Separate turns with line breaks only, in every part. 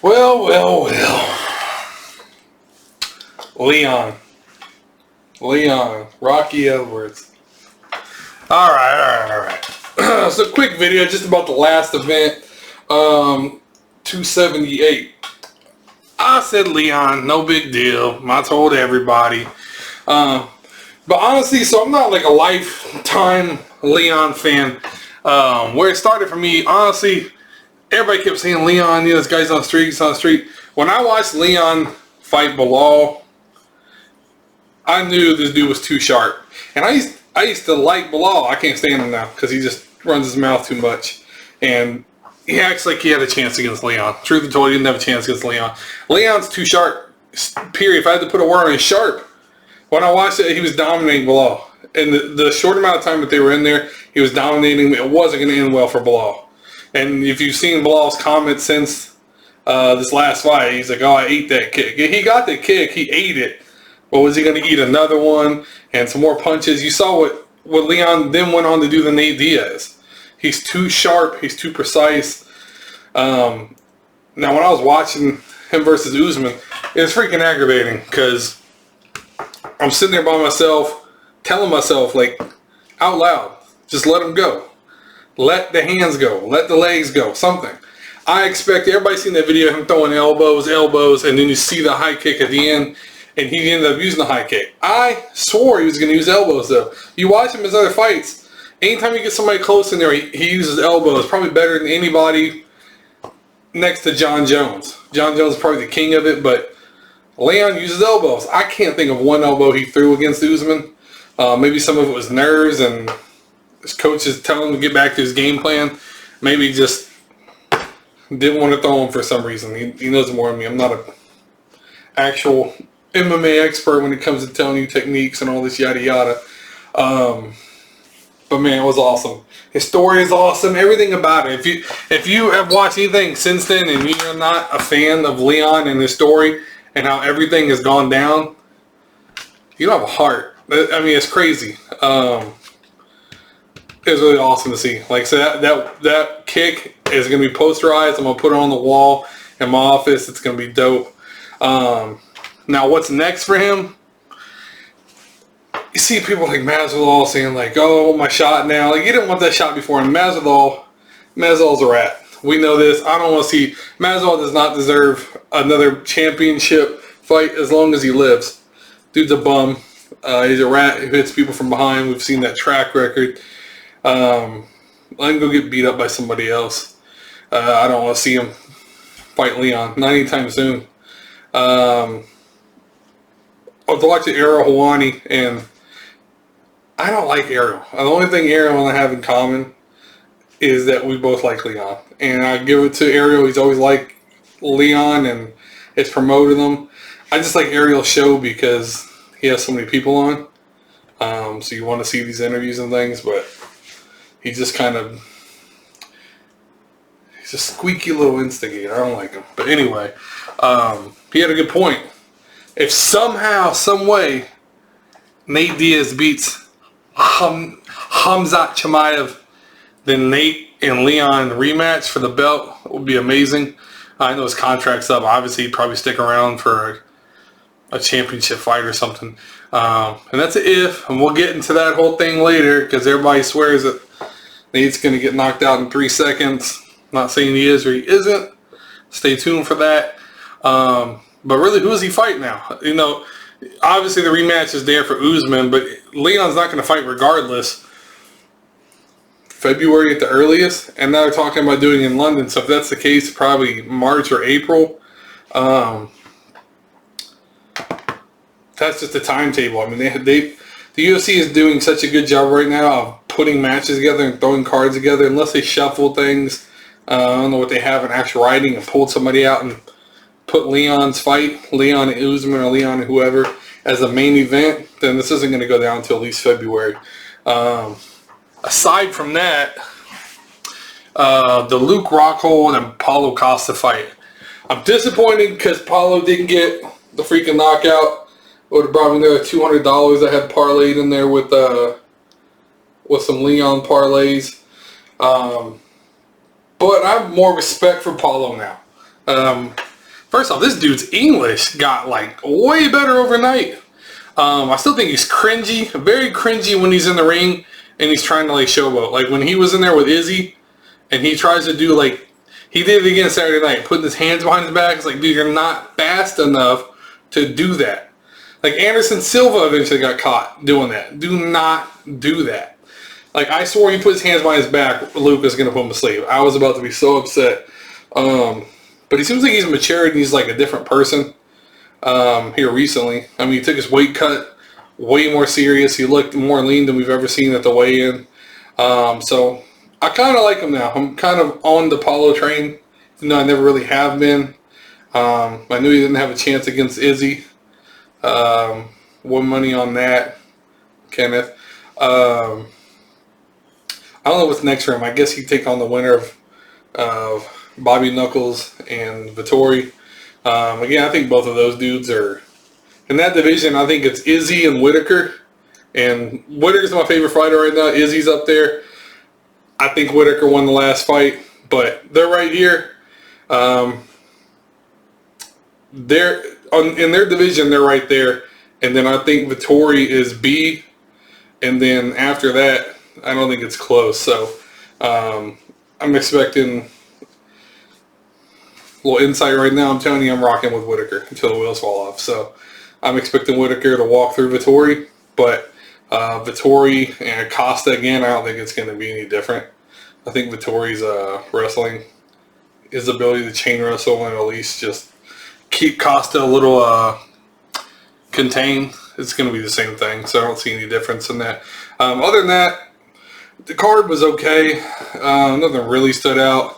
Well, well, well. Leon, Rocky Edwards. All right. So, quick video just about the last event, 278. I said Leon, no big deal. I told everybody. But honestly, so I'm not like a lifetime Leon fan. Where it started for me, honestly, everybody kept saying Leon, this guy's on the street, he's on the street. When I watched Leon fight Belal, I knew this dude was too sharp. And I used to like Belal. I can't stand him now because he just runs his mouth too much. And he acts like he had a chance against Leon. Truth be told, he didn't have a chance against Leon. Leon's too sharp, period. If I had to put a word on it, sharp. When I watched it, he was dominating Belal. And the short amount of time that they were in there, he was dominating. It wasn't going to end well for Belal. And if you've seen Belal's comments since this last fight, he's like, oh, I ate that kick. He got the kick. He ate it. But was he going to eat another one and some more punches? You saw what Leon then went on to do to Nate Diaz. He's too sharp. He's too precise. Now, when I was watching him versus Usman, it was freaking aggravating because I'm sitting there by myself, telling myself, like, out loud, just let him go. Let the hands go. Let the legs go. Something. I expect everybody's seen that video of him throwing elbows, and then you see the high kick at the end, and he ended up using the high kick. I swore he was going to use elbows, though. You watch him in his other fights, anytime you get somebody close in there, he uses elbows. Probably better than anybody next to John Jones. John Jones is probably the king of it, but Leon uses elbows. I can't think of one elbow he threw against Usman. Maybe some of it was nerves and his coach is telling him to get back to his game plan. Maybe he just didn't want to throw him for some reason. He knows more than me. I'm not an actual MMA expert when it comes to telling you techniques and all this yada yada. But man, it was awesome. His story is awesome. Everything about it. If you have watched anything since then and you're not a fan of Leon and his story and how everything has gone down, you don't have a heart. I mean, it's crazy. It was really awesome to see. Like, so that kick is going to be posterized. I'm going to put it on the wall in my office. It's going to be dope. Now, what's next for him? You see people like Masvidal saying, like, oh, my shot now. Like, you didn't want that shot before. And Masvidal's a rat. We know this. I don't want to see. Masvidal does not deserve another championship fight as long as he lives. Dude's a bum. He's a rat who hits people from behind. We've seen that track record. Let him go get beat up by somebody else. I don't want to see him fight Leon. Not anytime soon. I was watching Ariel Helwani, and I don't like Ariel. The only thing Ariel and I have in common is that we both like Leon. And I give it to Ariel. He's always liked Leon, and it's promoted him. I just like Ariel's show because he has so many people on. So you want to see these interviews and things, but he's just he's a squeaky little instigator. I don't like him. But anyway, he had a good point. If somehow, some way, Nate Diaz beats Khamzat Chimaev, then Nate and Leon rematch for the belt would be amazing. I know his contract's up. Obviously, he'd probably stick around for a championship fight or something. And that's an if, and we'll get into that whole thing later because everybody swears that Nate's going to get knocked out in 3 seconds. Not saying he is or he isn't. Stay tuned for that. But really, who is he fighting now? You know, obviously the rematch is there for Usman, but Leon's not going to fight regardless. February at the earliest, and now they're talking about doing it in London. So if that's the case, probably March or April. That's just the timetable. I mean, the UFC is doing such a good job right now of putting matches together and throwing cards together. Unless they shuffle things, I don't know what they have in actual writing and pulled somebody out and put Leon's fight, Leon and Usman or Leon and whoever, as the main event, then this isn't going to go down until at least February. Aside from that, the Luke Rockhold and Paulo Costa fight. I'm disappointed because Paulo didn't get the freaking knockout. Would have brought me another $200 I had parlayed in there with some Leon parlays. But I have more respect for Paulo now. First off, this dude's English got like way better overnight. I still think he's cringy, very cringy when he's in the ring and he's trying to like showboat. Like when he was in there with Izzy and he tries to do like, he did it again Saturday night, putting his hands behind his back. It's like, dude, you're not fast enough to do that. Like Anderson Silva eventually got caught doing that. Do not do that. Like I swore he put his hands behind his back, Luke was going to put him to sleep. I was about to be so upset. But he seems like he's matured and he's like a different person here recently. I mean, he took his weight cut way more serious. He looked more lean than we've ever seen at the weigh-in. So I kind of like him now. I'm kind of on the Paulo train, even though I never really have been. I knew he didn't have a chance against Izzy. Won money on that, Kenneth. I don't know what's next for him. I guess he'd take on the winner of Bobby Knuckles and Vettori. Again, I think both of those dudes are in that division. I think it's Izzy and Whitaker, and Whitaker's my favorite fighter right now. Izzy's up there. I think Whitaker won the last fight, but they're right here. They're in their division. They're right there, and then I think Vettori is B, and then after that, I don't think it's close. So I'm expecting. Little insight right now, I'm telling you I'm rocking with Whitaker until the wheels fall off. So I'm expecting Whitaker to walk through Vettori, but Vettori and Acosta again, I don't think it's going to be any different. I think Vittori's wrestling, his ability to chain wrestle and at least just keep Costa a little contained, it's going to be the same thing. So I don't see any difference in that. Other than that, the card was okay. Nothing really stood out.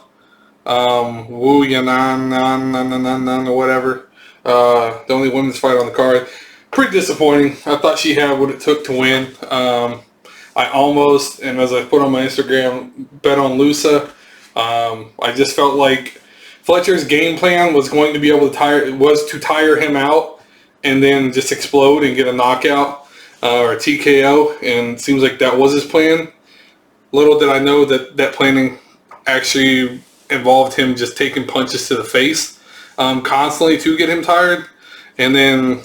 Wu Yanan or whatever. The only women's fight on the card. Pretty disappointing. I thought she had what it took to win. I almost, and as I put on my Instagram, bet on Lusa. I just felt like Fletcher's game plan was going to be able to tire him out and then just explode and get a knockout or a TKO, and it seems like that was his plan. Little did I know that planning actually involved him just taking punches to the face constantly to get him tired, and then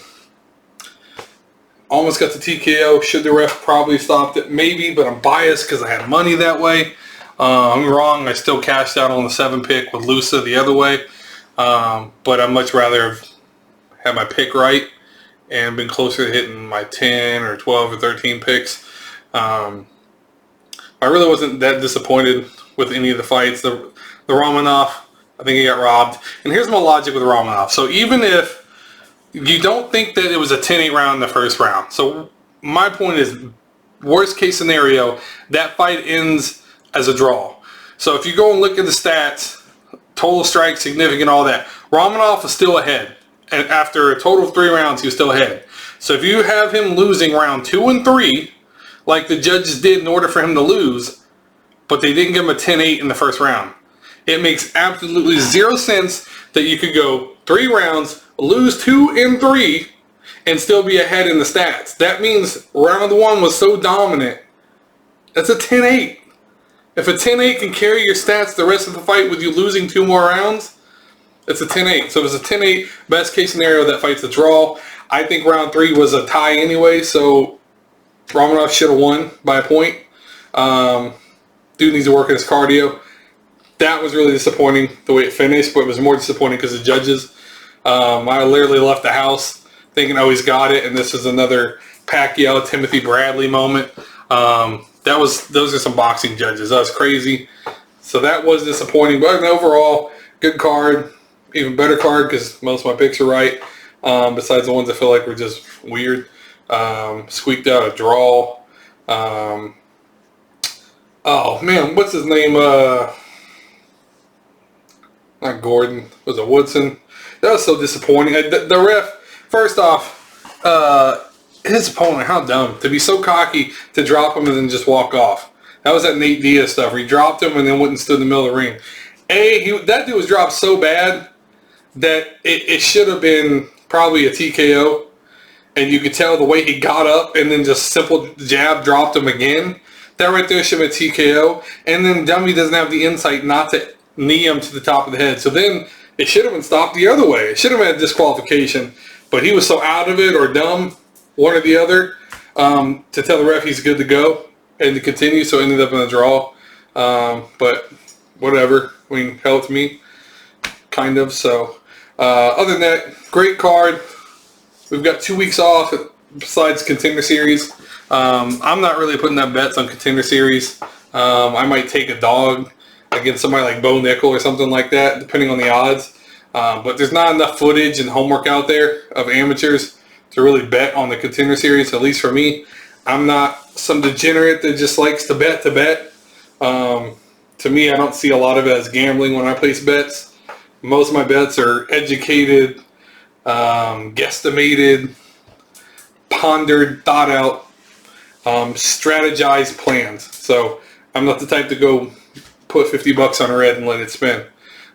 almost got the TKO. Should the ref probably stopped it? Maybe, but I'm biased because I had money that way. I'm wrong. I still cashed out on the 7 pick with Lusa the other way, but I'd much rather have had my pick right and been closer to hitting my 10 or 12 or 13 picks. I really wasn't that disappointed with any of the fights. The Romanov, I think he got robbed. And here's my logic with Romanov. So even if you don't think that it was a 10-8 round in the first round, so my point is, worst case scenario, that fight ends as a draw. So if you go and look at the stats, total strike, significant, all that, Romanov is still ahead. And after a total of 3 rounds, he was still ahead. So if you have him losing round 2 and 3, like the judges did in order for him to lose, but they didn't give him a 10-8 in the first round, it makes absolutely zero sense that you could go 3 rounds, lose 2 and 3, and still be ahead in the stats. That means round 1 was so dominant. That's a 10-8. If a 10-8 can carry your stats the rest of the fight with you losing 2 more rounds, it's a 10-8. So if it's a 10-8, best case scenario, that fight's a draw. I think round 3 was a tie anyway, so Romanov should have won by a point. Dude needs to work on his cardio. That was really disappointing the way it finished, but it was more disappointing because of the judges. I literally left the house thinking, oh, he's got it, and this is another Pacquiao, Timothy Bradley moment. Those are some boxing judges. That was crazy. So that was disappointing, but overall, good card. Even better card because most of my picks are right, besides the ones I feel like were just weird. Squeaked out a draw. Oh, man, what's his name? Not Gordon. Was it Woodson? That was so disappointing. The ref, first off, his opponent, how dumb. To be so cocky to drop him and then just walk off. That was that Nate Diaz stuff where he dropped him and then went and stood in the middle of the ring. That dude was dropped so bad that it should have been probably a TKO. And you could tell the way he got up and then just simple jab dropped him again. That right there should have been TKO. And then Dummy doesn't have the insight not to knee him to the top of the head. So then it should have been stopped the other way. It should have been a disqualification, but he was so out of it or dumb, one or the other, to tell the ref he's good to go and to continue, so it ended up in a draw. But whatever. I mean, hell, to me, kind of. So, other than that, great card. We've got 2 weeks off besides Contender Series. I'm not really putting up bets on Contender Series. I might take a dog against somebody like Bo Nickel or something like that, depending on the odds. But there's not enough footage and homework out there of amateurs to really bet on the Contender Series, at least for me. I'm not some degenerate that just likes to bet. To me, I don't see a lot of it as gambling when I place bets. Most of my bets are educated, guesstimated, pondered, thought out, strategized plans. So I'm not the type to go put 50 bucks on a red and let it spin.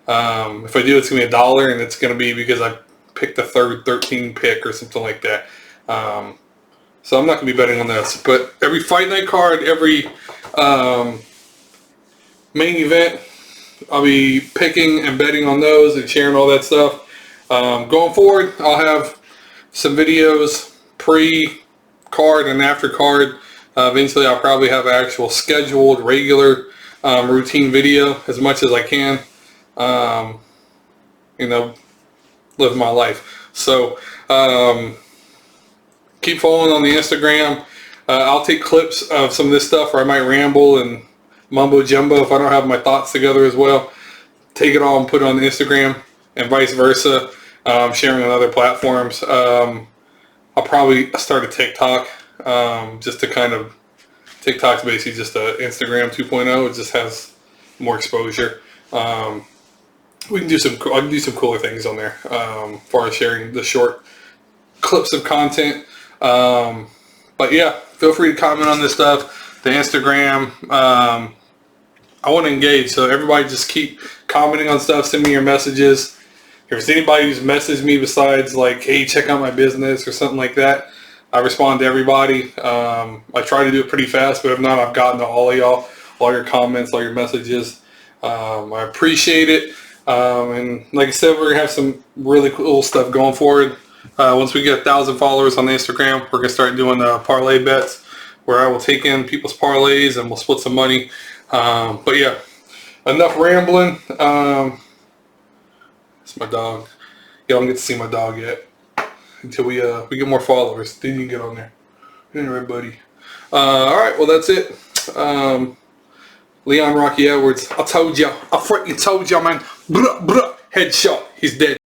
If I do, it's going to be $1, and it's going to be because I picked the third 13 pick or something like that. So I'm not going to be betting on this. But every fight night card, every main event, I'll be picking and betting on those and sharing all that stuff. Going forward, I'll have some videos pre-card and after-card. Eventually, I'll probably have an actual scheduled, regular, routine video as much as I can. You know, live my life. So, keep following on the Instagram. I'll take clips of some of this stuff where I might ramble and mumbo jumbo if I don't have my thoughts together as well. Take it all and put it on the Instagram, and vice versa. Sharing on other platforms. I'll probably start a TikTok, just to kind of, TikTok's basically just a Instagram 2.0. It just has more exposure. We can do some, I can do some cooler things on there, as far as sharing the short clips of content. But yeah, feel free to comment on this stuff. The Instagram, I want to engage, so everybody just keep commenting on stuff. Send me your messages. If there's anybody who's messaged me besides like, hey, check out my business or something like that, I respond to everybody. I try to do it pretty fast, but if not, I've gotten to all of y'all, all your comments, all your messages. I appreciate it. And like I said, we're going to have some really cool stuff going forward. Once we get 1,000 followers on the Instagram, we're going to start doing parlay bets where I will take in people's parlays and we'll split some money. But yeah, enough rambling. It's my dog. Y'all don't get to see my dog yet until we get more followers. Then you can get on there. Anyway, buddy. Alright, well that's it. Leon Rocky Edwards. I told y'all. I freaking told y'all, man. Bruh, bruh. Headshot. He's dead.